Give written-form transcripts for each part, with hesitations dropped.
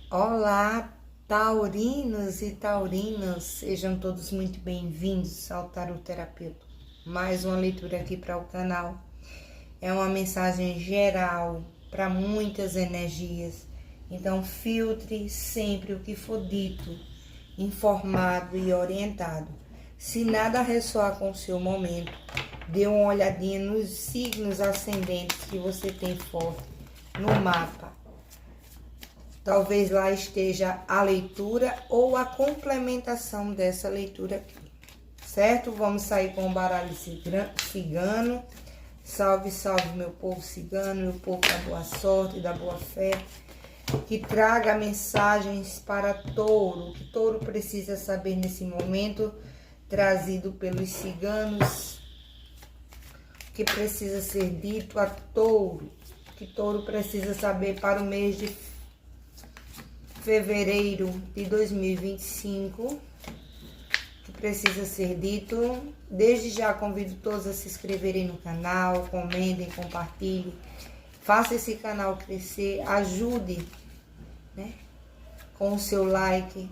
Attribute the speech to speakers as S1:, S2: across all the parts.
S1: Olá, taurinos e taurinas, sejam todos muito bem-vindos ao Tarot Terapeuta. Mais uma leitura aqui para o canal. É uma mensagem geral para muitas energias, então filtre sempre o que for dito, informado e orientado. Se nada ressoar com o seu momento, dê uma olhadinha nos signos ascendentes que você tem forte no mapa. Talvez lá esteja a leitura ou a complementação dessa leitura aqui, certo? Vamos sair com o baralho cigano. Salve, salve, meu povo cigano, meu povo da boa sorte e da boa fé. Que traga mensagens para touro. O que touro precisa saber nesse momento, trazido pelos ciganos. O que precisa ser dito a touro. O que touro precisa saber para o mês de fevereiro de 2025, que precisa ser dito. Desde já convido todos a se inscreverem no canal, comentem, compartilhem, faça esse canal crescer, ajude, né, com o seu like,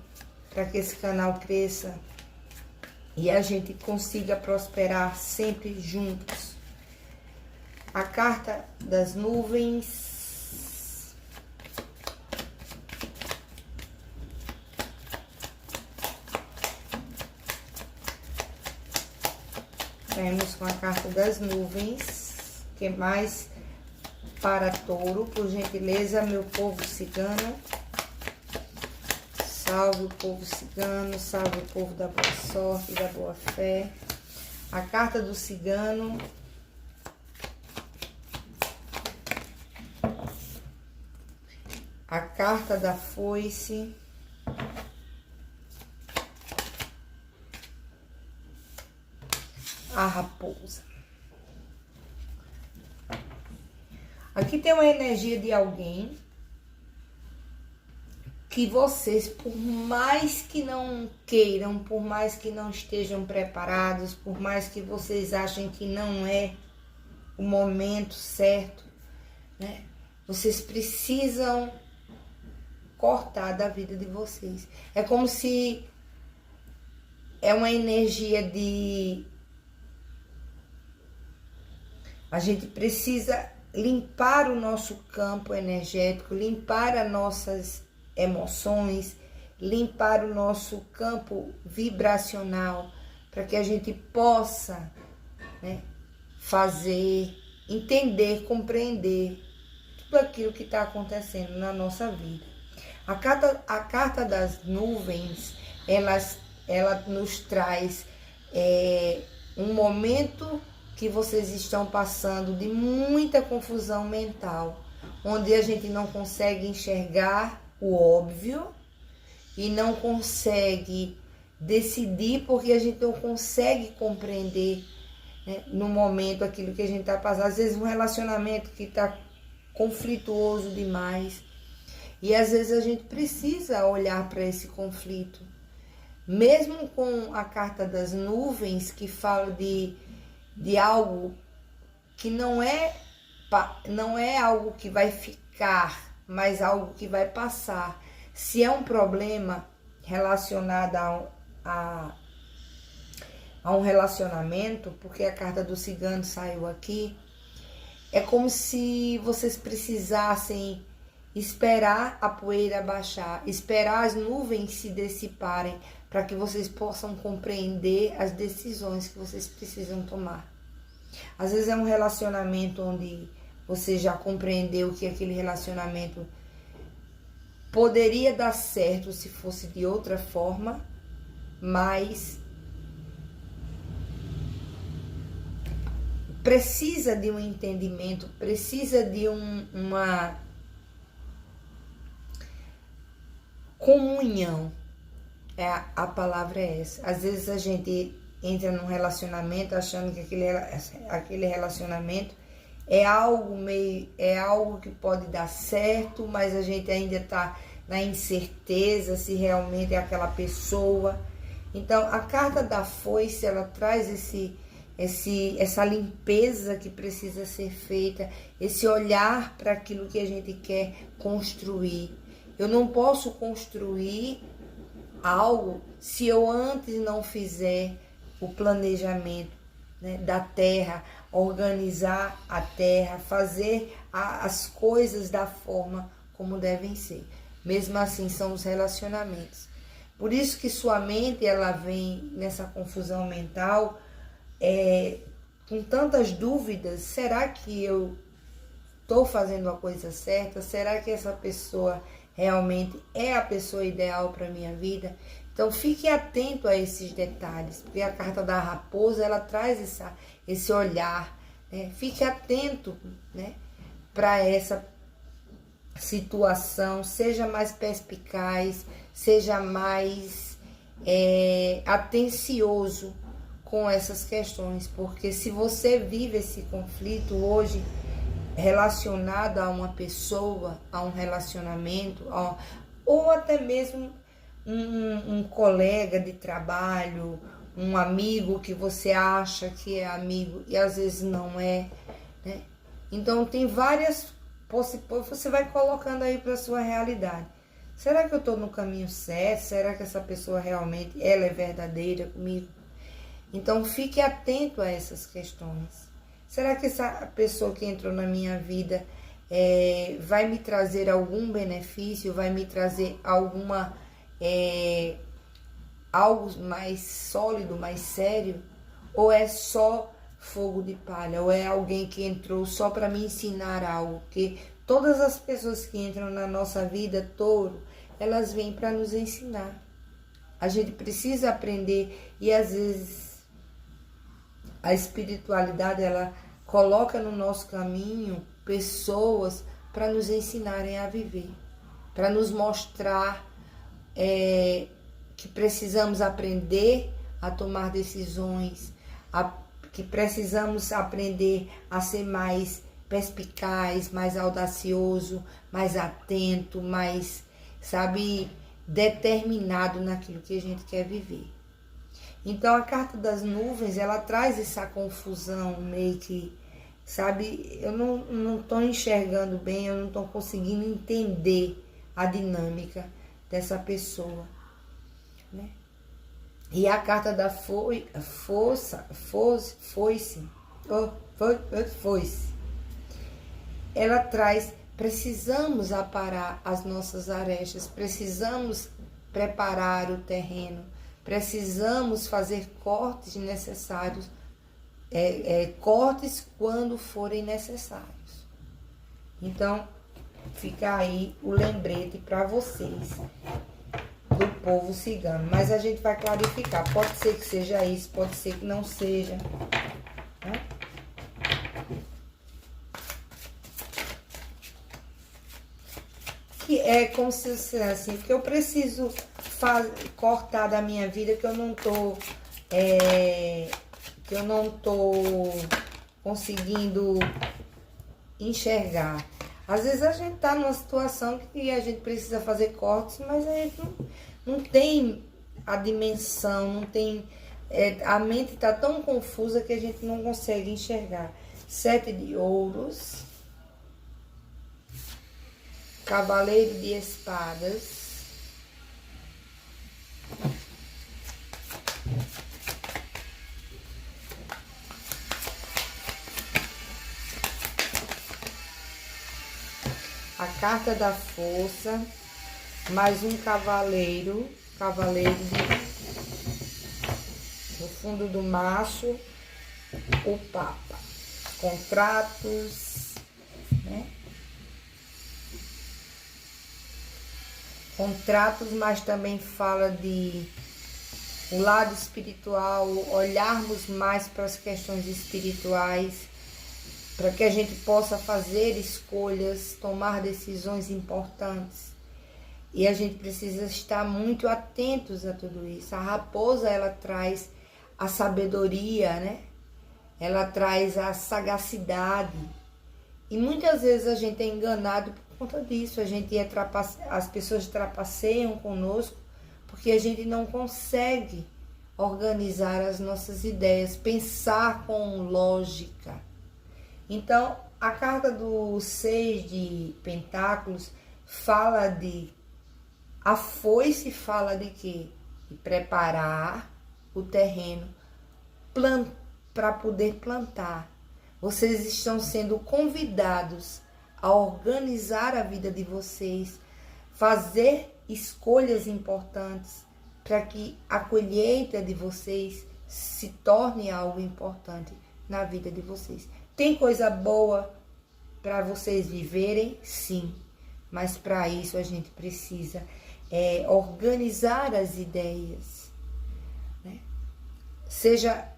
S1: para que esse canal cresça e a gente consiga prosperar sempre juntos. A carta das nuvens. Temos com a carta das nuvens, que mais para touro, por gentileza, meu povo cigano. Salve o povo cigano, salve o povo da boa sorte e da boa fé. A carta do cigano. A carta da foice. A raposa. Aqui tem uma energia de alguém que vocês, por mais que não queiram, por mais que não estejam preparados, por mais que vocês achem que não é o momento certo, né? Vocês precisam cortar da vida de vocês. É como se é uma energia de... A gente precisa limpar o nosso campo energético, limpar as nossas emoções, limpar o nosso campo vibracional, para que a gente possa, né, fazer, entender, compreender tudo aquilo que está acontecendo na nossa vida. A carta das nuvens, ela nos traz um momento que vocês estão passando de muita confusão mental, onde a gente não consegue enxergar o óbvio e não consegue decidir, porque a gente não consegue compreender, né, no momento aquilo que a gente está passando. Às vezes um relacionamento que está conflituoso demais, e às vezes a gente precisa olhar para esse conflito. Mesmo com a carta das nuvens, que fala de algo que não é algo que vai ficar, mas algo que vai passar. Se é um problema relacionado a um relacionamento, porque a carta do cigano saiu aqui, é como se vocês precisassem esperar a poeira baixar, esperar as nuvens se dissiparem, para que vocês possam compreender as decisões que vocês precisam tomar. Às vezes é um relacionamento onde você já compreendeu que aquele relacionamento poderia dar certo se fosse de outra forma, mas precisa de um entendimento, precisa de uma comunhão. A palavra é essa. Às vezes a gente entra num relacionamento achando que aquele relacionamento é algo que pode dar certo, mas a gente ainda está na incerteza se realmente é aquela pessoa. Então a carta da foice, ela traz essa limpeza que precisa ser feita, esse olhar para aquilo que a gente quer construir. Eu não posso construir algo se eu antes não fizer o planejamento, né, da terra, organizar a terra, fazer as coisas da forma como devem ser. Mesmo assim, são os relacionamentos. Por isso que sua mente, ela vem nessa confusão mental, com tantas dúvidas. Será que eu estou fazendo a coisa certa? Será que essa pessoa realmente é a pessoa ideal para a minha vida? Então, fique atento a esses detalhes, porque a carta da raposa, ela traz esse olhar, né? Fique atento, né, para essa situação, seja mais perspicaz, seja mais atencioso com essas questões, porque se você vive esse conflito hoje relacionado a uma pessoa, a um relacionamento, ou até mesmo um colega de trabalho, um amigo que você acha que é amigo e às vezes não é, né? Então tem várias possibilidades, você vai colocando aí para sua realidade. Será que eu estou no caminho certo? Será que essa pessoa realmente ela é verdadeira comigo? Então fique atento a essas questões. Será que essa pessoa que entrou na minha vida vai me trazer algum benefício? Vai me trazer algo mais sólido, mais sério? Ou é só fogo de palha? Ou é alguém que entrou só para me ensinar algo? Porque todas as pessoas que entram na nossa vida, Touro, elas vêm para nos ensinar. A gente precisa aprender e às vezes a espiritualidade, ela coloca no nosso caminho pessoas para nos ensinarem a viver, para nos mostrar que precisamos aprender a tomar decisões, que precisamos aprender a ser mais perspicaz, mais audacioso, mais atento, mais, determinado naquilo que a gente quer viver. Então, a carta das nuvens, ela traz essa confusão meio que, eu não estou enxergando bem, eu não estou conseguindo entender a dinâmica dessa pessoa, né? E a carta da foice, ela traz, precisamos aparar as nossas arestas, precisamos preparar o terreno, precisamos fazer cortes necessários, cortes quando forem necessários. Então, fica aí o lembrete para vocês do povo cigano. Mas a gente vai clarificar. Pode ser que seja isso, pode ser que não seja, né? Que é como se fosse assim, que eu preciso cortar da minha vida, que eu não tô conseguindo enxergar. Às vezes a gente tá numa situação que a gente precisa fazer cortes, mas a gente não tem a dimensão, não tem, a mente tá tão confusa que a gente não consegue enxergar. 7 de ouros, cavaleiro de espadas, a carta da força, mais um cavaleiro no fundo do maço, o Papa, contratos, né? Contratos, mas também fala de o lado espiritual, olharmos mais para as questões espirituais, para que a gente possa fazer escolhas, tomar decisões importantes. E a gente precisa estar muito atentos a tudo isso. A raposa, ela traz a sabedoria, né? Ela traz a sagacidade. E muitas vezes a gente é enganado por conta disso. As pessoas trapaceiam conosco porque a gente não consegue organizar as nossas ideias, pensar com lógica. Então, a carta do 6 de Pentáculos fala de A foice fala de quê? De preparar o terreno para poder plantar. Vocês estão sendo convidados a organizar a vida de vocês, fazer escolhas importantes para que a colheita de vocês se torne algo importante na vida de vocês. Tem coisa boa para vocês viverem? Sim, mas para isso a gente precisa organizar as ideias, né? Seja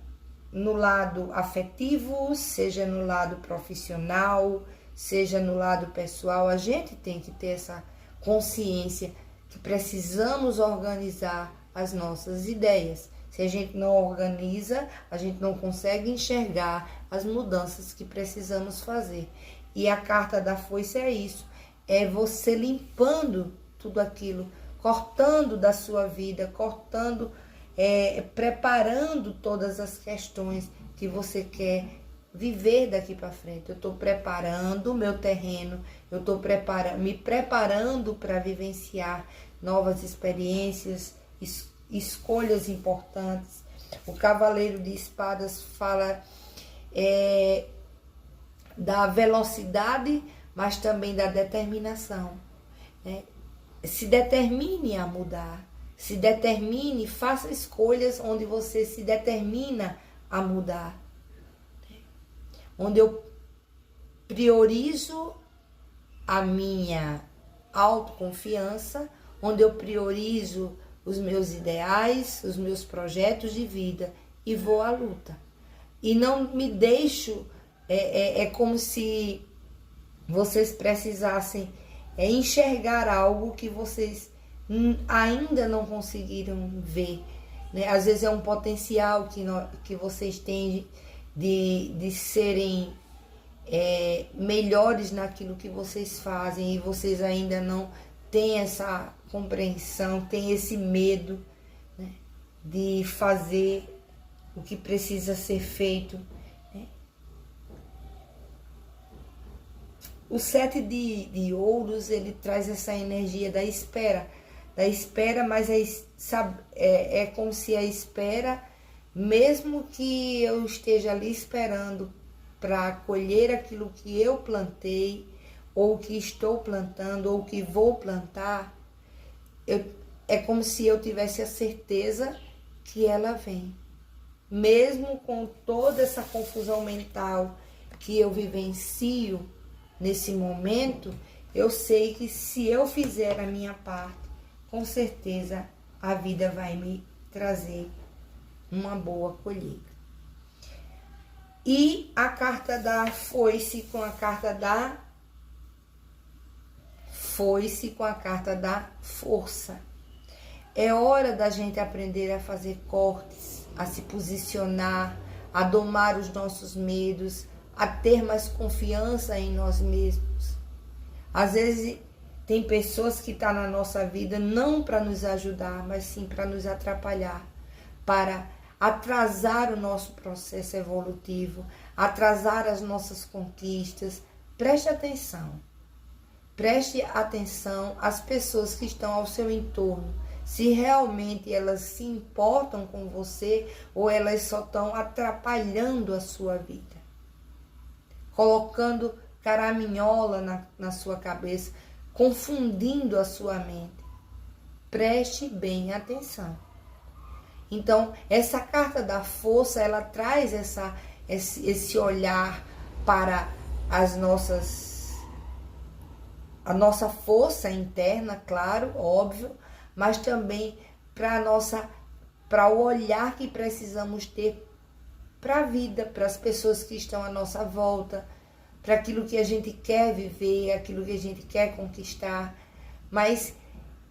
S1: no lado afetivo, seja no lado profissional, seja no lado pessoal, a gente tem que ter essa consciência que precisamos organizar as nossas ideias. Se a gente não organiza, a gente não consegue enxergar as mudanças que precisamos fazer. E a carta da foice é isso, é você limpando tudo aquilo, cortando da sua vida, cortando, preparando todas as questões que você quer viver daqui para frente. Eu estou preparando o meu terreno, eu estou me preparando para vivenciar novas experiências, escolhas importantes. O Cavaleiro de Espadas fala da velocidade, mas também da determinação, né? Se determine a mudar, se determine, faça escolhas onde você se determina a mudar, onde eu priorizo a minha autoconfiança, onde eu priorizo os meus ideais, os meus projetos de vida e vou à luta. E não me deixo, é como se vocês precisassem enxergar algo que vocês ainda não conseguiram ver, né? Às vezes é um potencial que vocês têm de serem melhores naquilo que vocês fazem e vocês ainda não têm essa compreensão, têm esse medo, né, de fazer o que precisa ser feito, né? O 7 de ouros, ele traz essa energia da espera, mas é como se a espera, mesmo que eu esteja ali esperando para colher aquilo que eu plantei, ou que estou plantando, ou que vou plantar, é como se eu tivesse a certeza que ela vem. Mesmo com toda essa confusão mental que eu vivencio nesse momento, eu sei que se eu fizer a minha parte, com certeza a vida vai me trazer uma boa colheita. E a carta da foice com a carta da força. É hora da gente aprender a fazer cortes, a se posicionar, a domar os nossos medos, a ter mais confiança em nós mesmos. Às vezes tem pessoas que estão na nossa vida não para nos ajudar, mas sim para nos atrapalhar, para atrasar o nosso processo evolutivo, atrasar as nossas conquistas. Preste atenção às pessoas que estão ao seu entorno, se realmente elas se importam com você ou elas só estão atrapalhando a sua vida, colocando caraminhola na sua cabeça, confundindo a sua mente. Preste bem atenção. Então, essa carta da força, ela traz esse olhar para a nossa força interna, claro, óbvio, mas também para o olhar que precisamos ter para a vida, para as pessoas que estão à nossa volta, para aquilo que a gente quer viver, aquilo que a gente quer conquistar, mas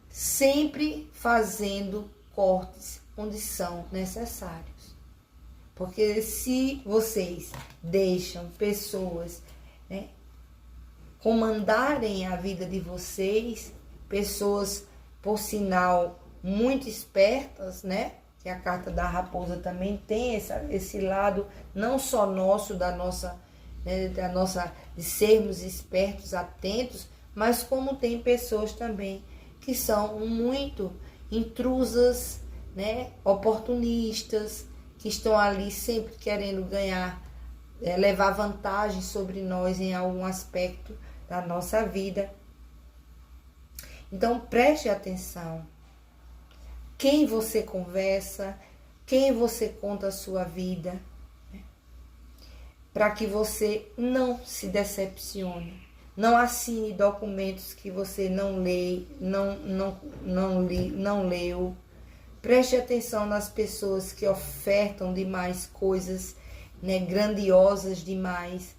S1: sempre fazendo cortes onde são necessários. Porque se vocês deixam pessoas, né, comandarem a vida de vocês, pessoas, por sinal, muito espertas, né? Que a carta da raposa também tem esse lado, não só nosso, de sermos espertos, atentos, mas como tem pessoas também que são muito intrusas, né? Oportunistas, que estão ali sempre querendo ganhar, levar vantagem sobre nós em algum aspecto da nossa vida. Então preste atenção. Quem você conversa, quem você conta a sua vida, né? Para que você não se decepcione. Não assine documentos que você não leu. Preste atenção nas pessoas que ofertam demais coisas, né, grandiosas demais,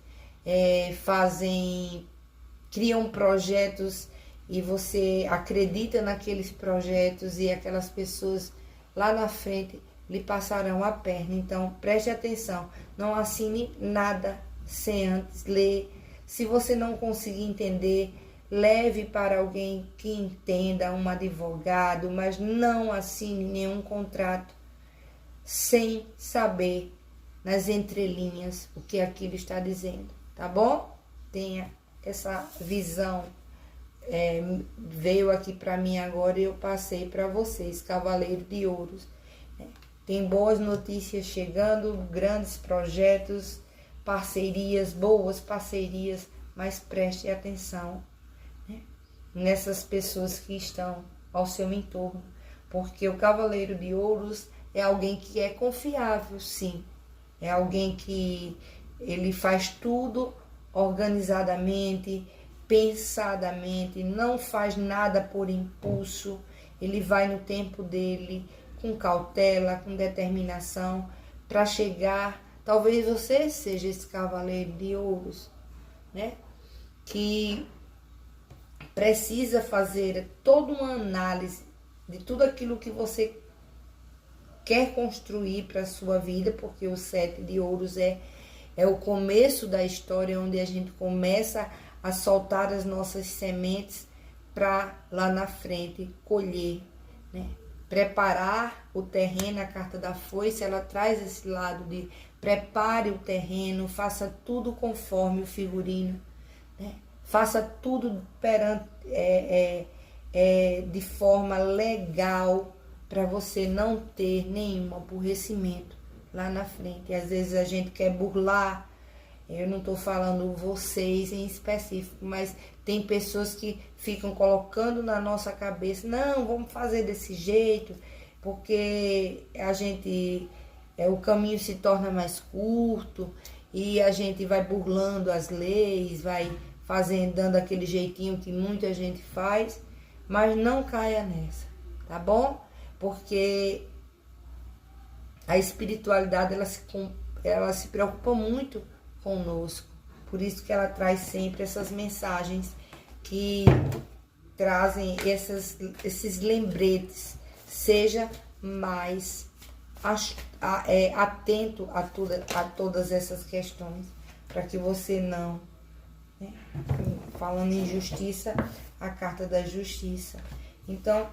S1: criam projetos e você acredita naqueles projetos e aquelas pessoas lá na frente lhe passarão a perna. Então, preste atenção, não assine nada sem antes ler. Se você não conseguir entender, leve para alguém que entenda, um advogado, mas não assine nenhum contrato sem saber nas entrelinhas o que aquilo está dizendo, tá bom? Tenha essa visão, veio aqui para mim agora e eu passei para vocês, Cavaleiro de Ouros. Tem boas notícias chegando, grandes projetos, parcerias, boas parcerias, mas preste atenção, né, nessas pessoas que estão ao seu entorno, porque o Cavaleiro de Ouros é alguém que é confiável, sim, é alguém que ele faz tudo organizadamente, pensadamente, não faz nada por impulso, ele vai no tempo dele, com cautela, com determinação, para chegar. Talvez você seja esse Cavaleiro de Ouros, né? Que precisa fazer toda uma análise de tudo aquilo que você quer construir para a sua vida, porque o 7 de Ouros é o começo da história, onde a gente começa a soltar as nossas sementes para lá na frente colher, né? Preparar o terreno. A carta da foice, ela traz esse lado de prepare o terreno, faça tudo conforme o figurino, né? Faça tudo de forma legal, para você não ter nenhum aborrecimento lá na frente. E às vezes a gente quer burlar, eu não estou falando vocês em específico, mas tem pessoas que ficam colocando na nossa cabeça, não, vamos fazer desse jeito, porque o caminho se torna mais curto e a gente vai burlando as leis, vai dando aquele jeitinho que muita gente faz, mas não caia nessa, tá bom? Porque a espiritualidade, ela se preocupa muito conosco, por isso que ela traz sempre essas mensagens que trazem esses lembretes. Seja mais atento a todas essas questões, para que você não, né? Falando em justiça, a carta da justiça. Então,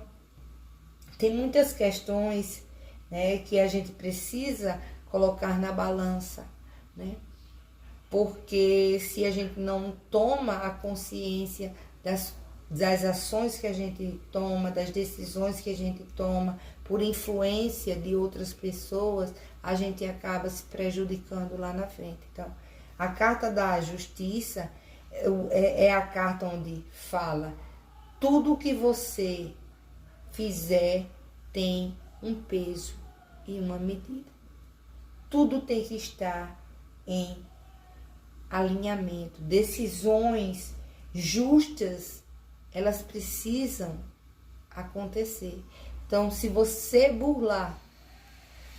S1: tem muitas questões, né, que a gente precisa colocar na balança, né? Porque se a gente não toma a consciência das ações que a gente toma, das decisões que a gente toma, por influência de outras pessoas, a gente acaba se prejudicando lá na frente. Então, a carta da justiça é a carta onde fala: tudo que você fizer tem um peso e uma medida. Tudo tem que estar em alinhamento. Decisões justas, elas precisam acontecer. Então, se você burlar,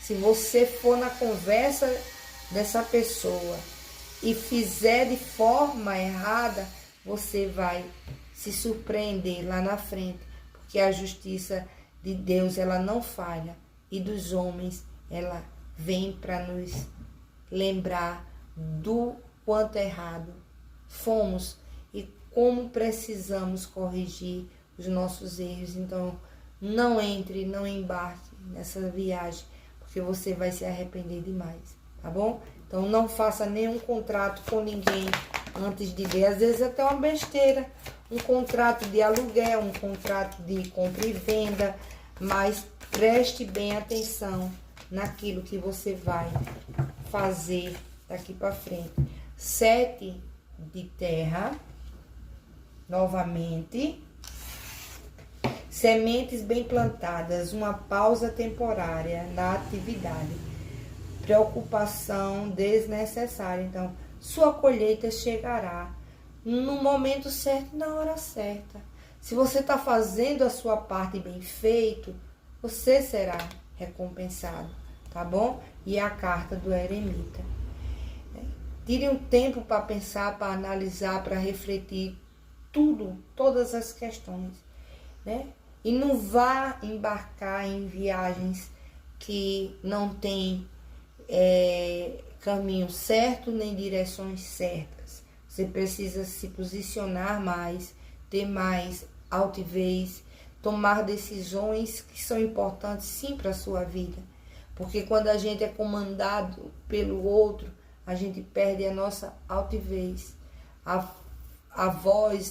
S1: se você for na conversa dessa pessoa e fizer de forma errada, você vai se surpreender lá na frente, porque a justiça de Deus, ela não falha, e dos homens, ela vem para nos lembrar do quanto errado fomos e como precisamos corrigir os nossos erros. Então, não embarque nessa viagem, porque você vai se arrepender demais, tá bom? Então, não faça nenhum contrato com ninguém antes de ver. Às vezes até uma besteira, um contrato de aluguel, um contrato de compra e venda, mas preste bem atenção naquilo que você vai fazer daqui para frente. 7 de terra, novamente. Sementes bem plantadas, uma pausa temporária na atividade. Preocupação desnecessária. Então, sua colheita chegará no momento certo, na hora certa. Se você está fazendo a sua parte bem feito, você será recompensado, tá bom? E a carta do eremita. Tire um tempo para pensar, para analisar, para refletir todas as questões, né? E não vá embarcar em viagens que não tem caminho certo nem direções certas. Você precisa se posicionar mais, ter mais altivez, tomar decisões que são importantes sim para a sua vida. Porque quando a gente é comandado pelo outro, a gente perde a nossa altivez.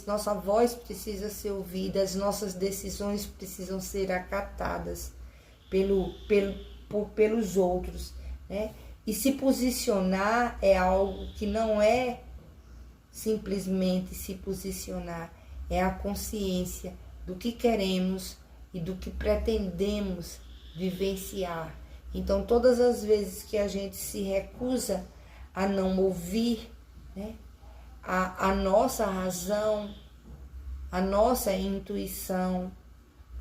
S1: Nossa voz precisa ser ouvida, as nossas decisões precisam ser acatadas pelos outros, né? E se posicionar é algo que não é simplesmente se posicionar, é a consciência do que queremos e do que pretendemos vivenciar. Então, todas as vezes que a gente se recusa a não ouvir, né, a nossa razão, a nossa intuição,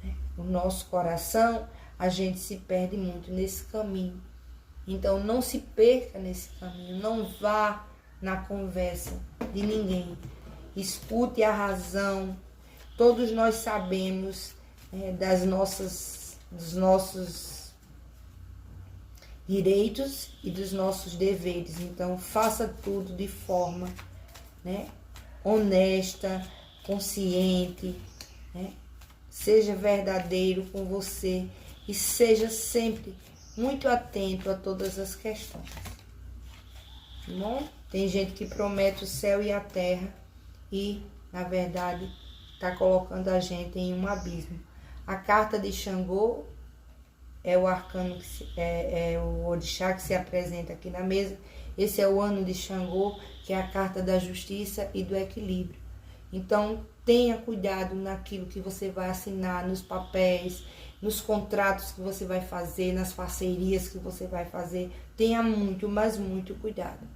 S1: né, o nosso coração, a gente se perde muito nesse caminho. Então, não se perca nesse caminho, não vá na conversa de ninguém. Escute a razão. Todos nós sabemos dos nossos direitos e dos nossos deveres. Então, faça tudo de forma, né, honesta, consciente, né? Seja verdadeiro com você e seja sempre muito atento a todas as questões. Tá bom? Tem gente que promete o céu e a terra e, na verdade, está colocando a gente em um abismo. A carta de Xangô é o arcano, é o orixá que se apresenta aqui na mesa. Esse é o ano de Xangô, que é a carta da justiça e do equilíbrio. Então, tenha cuidado naquilo que você vai assinar, nos papéis, nos contratos que você vai fazer, nas parcerias que você vai fazer. Tenha muito, mas muito cuidado.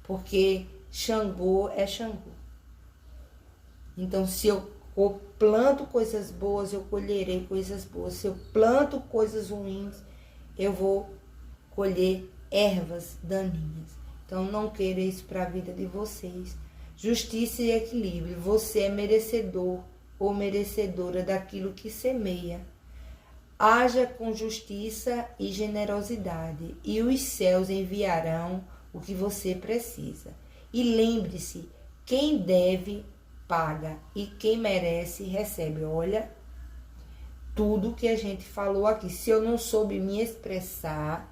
S1: Porque Xangô é Xangô. Então, se eu planto coisas boas, eu colherei coisas boas. Se eu planto coisas ruins, eu vou colher ervas daninhas. Então, não queira isso para a vida de vocês. Justiça e equilíbrio. Você é merecedor ou merecedora daquilo que semeia. Haja com justiça e generosidade, e os céus enviarão o que você precisa. E lembre-se, quem deve, paga, e quem merece, recebe. Olha, tudo que a gente falou aqui. Se eu não soube me expressar,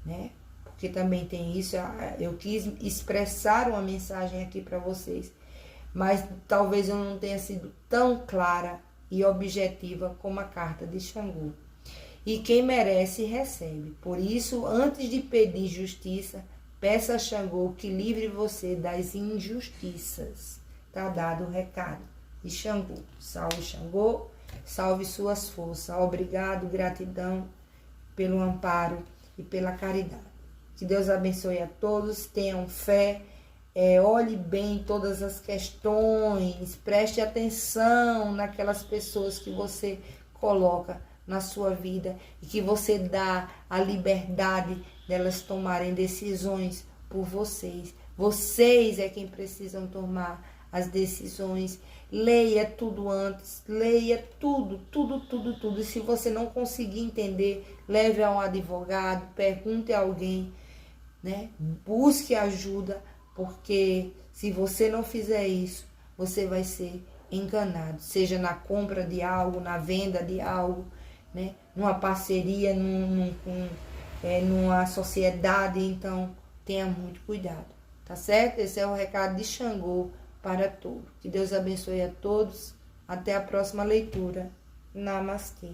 S1: né? Porque também tem isso, eu quis expressar uma mensagem aqui para vocês, mas talvez eu não tenha sido tão clara e objetiva como a carta de Xangô. E quem merece, recebe. Por isso, antes de pedir justiça, peça a Xangô que livre você das injustiças. Tá dado o recado de Xangô. Salve Xangô, salve suas forças. Obrigado, gratidão pelo amparo e pela caridade. Que Deus abençoe a todos, tenham fé, olhe bem todas as questões, preste atenção naquelas pessoas que você coloca na sua vida e que você dá a liberdade delas tomarem decisões por vocês. Vocês é quem precisam tomar as decisões. Leia tudo antes, leia tudo. E se você não conseguir entender, leve a um advogado, pergunte a alguém, né? Busque ajuda, porque se você não fizer isso, você vai ser enganado, seja na compra de algo, na venda de algo, né? Numa parceria, numa sociedade. Então, tenha muito cuidado, tá certo? Esse é o recado de Xangô para touro. Que Deus abençoe a todos. Até a próxima leitura. Namastê.